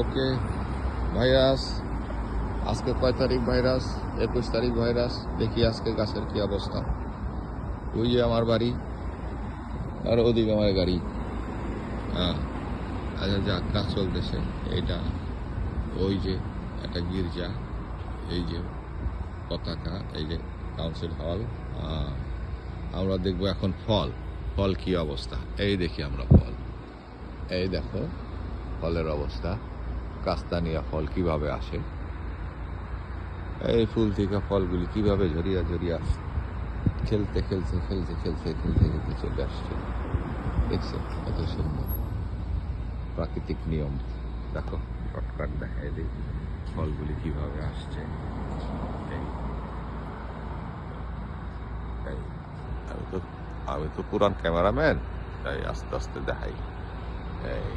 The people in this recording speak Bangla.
ওকে ভাইরাস, আজকে কয় তারিখ ভাইরাস? 21 তারিখ ভাইরাস। দেখি আজকে গাছের কি অবস্থা। ওই যে আমার বাড়ি আর ওদিকে আমার গাড়ি। হ্যাঁ, আচ্ছা যাক, কাজ চলতেছে। এইটা ওই যে একটা গির্জা, এই যে পতাকা, এই যে কাউন্সিল হল। আমরা দেখবো এখন ফল। ফল কি অবস্থা, এই দেখি আমরা ফল। এই দেখো ফলের অবস্থা, কাস্তানিয়া ফল কিভাবে আসে, এই ফুল থেকে ফলগুলি কিভাবে ঝরিয়া ঝরিয়া খেলতে খেলতে খেলতে খেলতে খেলতে খেলতে চলে আসছে। দেখছে কত সুন্দর প্রাকৃতিক নিয়ম। দেখো শর্টকাট দেখায় দিই ফলগুলি কিভাবে আসছে। এই এই আমি তো পুরান ক্যামেরাম্যান, তাই আস্তে আস্তে দেখাই। এই